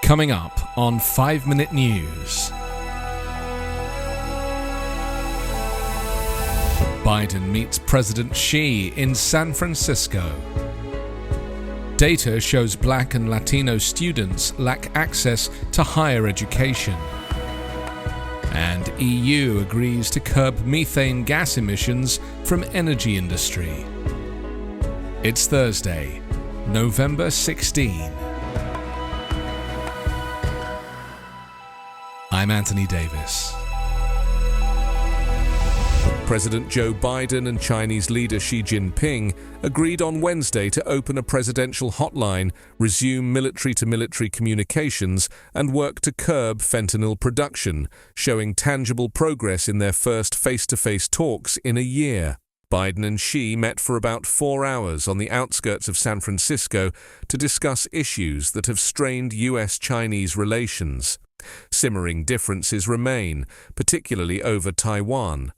Coming up on 5 Minute News. Biden meets President Xi in San Francisco. Data shows Black and Latino students lack access to higher education. And EU agrees to curb methane gas emissions from energy industry. It's Thursday, November 16. I'm Anthony Davis. President Joe Biden and Chinese leader Xi Jinping agreed on Wednesday to open a presidential hotline, resume military-to-military communications, and work to curb fentanyl production, showing tangible progress in their first face-to-face talks in a year. Biden and Xi met for about 4 hours on the outskirts of San Francisco to discuss issues that have strained U.S.-Chinese relations. Simmering differences remain, particularly over Taiwan.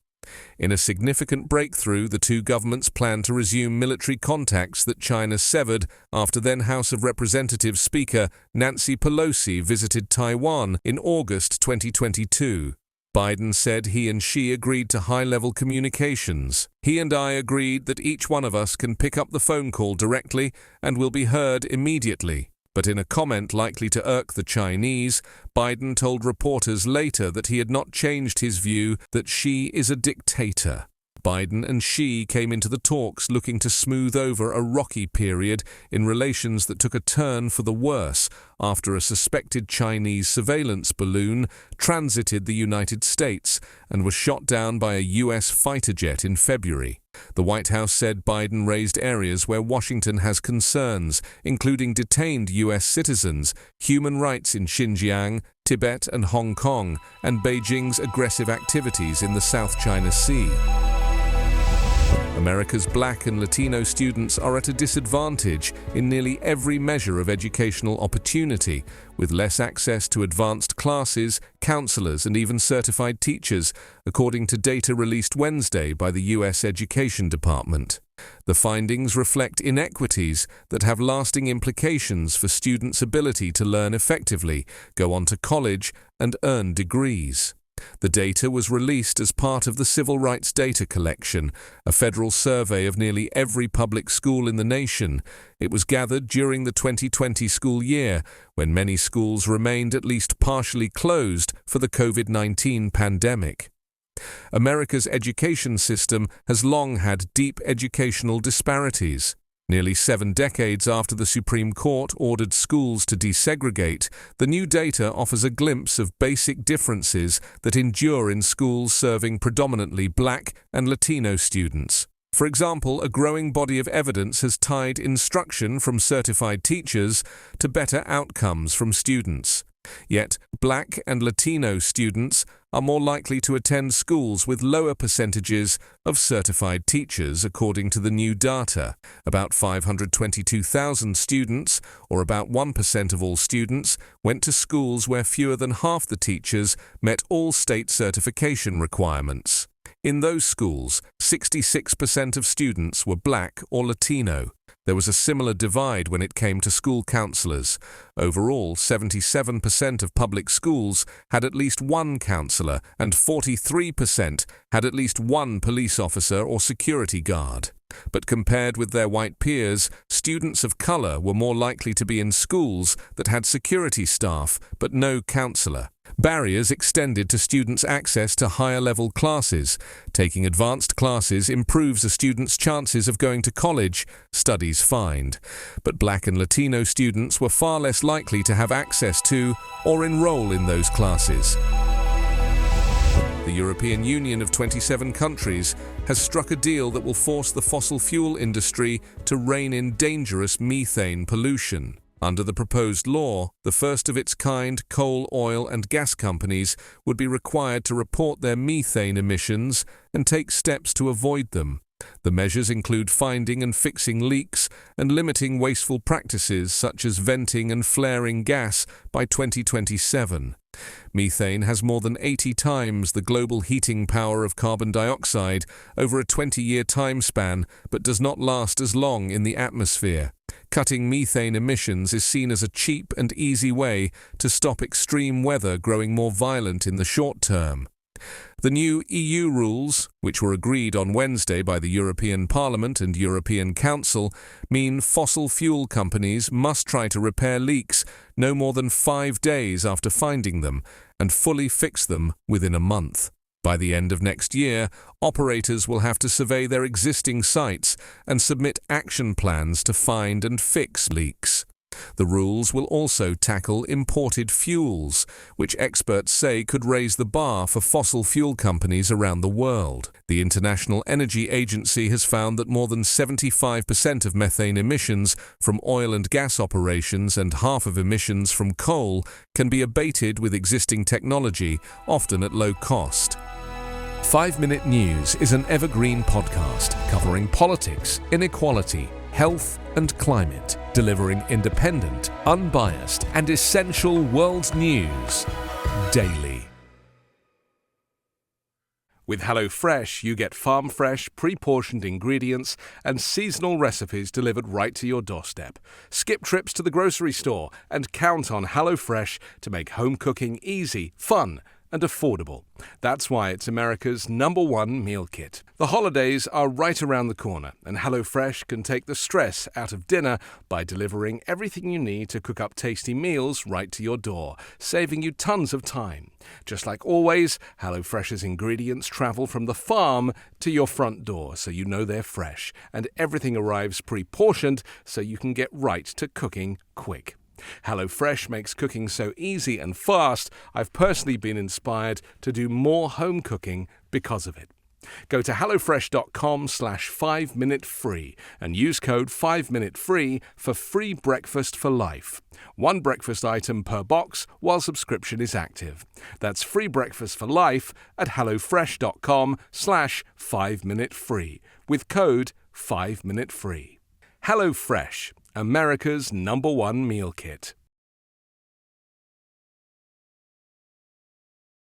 In a significant breakthrough, the two governments plan to resume military contacts that China severed after then House of Representatives Speaker Nancy Pelosi visited Taiwan in August 2022. Biden said he and Xi agreed to high-level communications. He and I agreed that each one of us can pick up the phone call directly and will be heard immediately. But in a comment likely to irk the Chinese, Biden told reporters later that he had not changed his view that Xi is a dictator. Biden and Xi came into the talks looking to smooth over a rocky period in relations that took a turn for the worse after a suspected Chinese surveillance balloon transited the United States and was shot down by a U.S. fighter jet in February. The White House said Biden raised areas where Washington has concerns, including detained U.S. citizens, human rights in Xinjiang, Tibet and Hong Kong, and Beijing's aggressive activities in the South China Sea. America's Black and Latino students are at a disadvantage in nearly every measure of educational opportunity, with less access to advanced classes, counselors, and even certified teachers, according to data released Wednesday by the U.S. Education Department. The findings reflect inequities that have lasting implications for students' ability to learn effectively, go on to college, and earn degrees. The data was released as part of the Civil Rights Data Collection, a federal survey of nearly every public school in the nation. It was gathered during the 2020 school year, when many schools remained at least partially closed for the COVID-19 pandemic. America's education system has long had deep educational disparities. Nearly 7 decades after the Supreme Court ordered schools to desegregate, the new data offers a glimpse of basic differences that endure in schools serving predominantly Black and Latino students. For example, a growing body of evidence has tied instruction from certified teachers to better outcomes from students. Yet, Black and Latino students are more likely to attend schools with lower percentages of certified teachers, according to the new data. About 522,000 students, or about 1% of all students, went to schools where fewer than half the teachers met all state certification requirements. In those schools, 66% of students were Black or Latino. There was a similar divide when it came to school counselors. Overall, 77% of public schools had at least one counselor, and 43% had at least one police officer or security guard. But compared with their white peers, students of color were more likely to be in schools that had security staff but no counselor. Barriers extended to students' access to higher-level classes. Taking advanced classes improves a student's chances of going to college, studies find. But Black and Latino students were far less likely to have access to or enroll in those classes. The European Union of 27 countries has struck a deal that will force the fossil fuel industry to rein in dangerous methane pollution. Under the proposed law, the first of its kind coal, oil and gas companies would be required to report their methane emissions and take steps to avoid them. The measures include finding and fixing leaks and limiting wasteful practices such as venting and flaring gas by 2027. Methane has more than 80 times the global heating power of carbon dioxide over a 20-year time span, but does not last as long in the atmosphere. Cutting methane emissions is seen as a cheap and easy way to stop extreme weather growing more violent in the short term. The new EU rules, which were agreed on Wednesday by the European Parliament and European Council, mean fossil fuel companies must try to repair leaks no more than 5 days after finding them and fully fix them within a month. By the end of next year, operators will have to survey their existing sites and submit action plans to find and fix leaks. The rules will also tackle imported fuels, which experts say could raise the bar for fossil fuel companies around the world. The International Energy Agency has found that more than 75% of methane emissions from oil and gas operations and half of emissions from coal can be abated with existing technology, often at low cost. 5 Minute News is an Evergreen podcast covering politics, inequality, health and climate, delivering independent, unbiased and essential world news daily. With HelloFresh, you get farm-fresh, pre-portioned ingredients and seasonal recipes delivered right to your doorstep. Skip trips to the grocery store and count on HelloFresh to make home cooking easy, fun and affordable. That's why it's America's #1 meal kit. The holidays are right around the corner, and HelloFresh can take the stress out of dinner by delivering everything you need to cook up tasty meals right to your door, saving you tons of time. Just like always, HelloFresh's ingredients travel from the farm to your front door, so you know they're fresh, and everything arrives pre-portioned so you can get right to cooking quick. HelloFresh makes cooking so easy and fast, I've personally been inspired to do more home cooking because of it. Go to hellofresh.com/5minutefree and use code 5minutefree for free breakfast for life. One breakfast item per box while subscription is active. That's free breakfast for life at hellofresh.com/5minutefree with code 5minutefree. HelloFresh, America's #1 meal kit.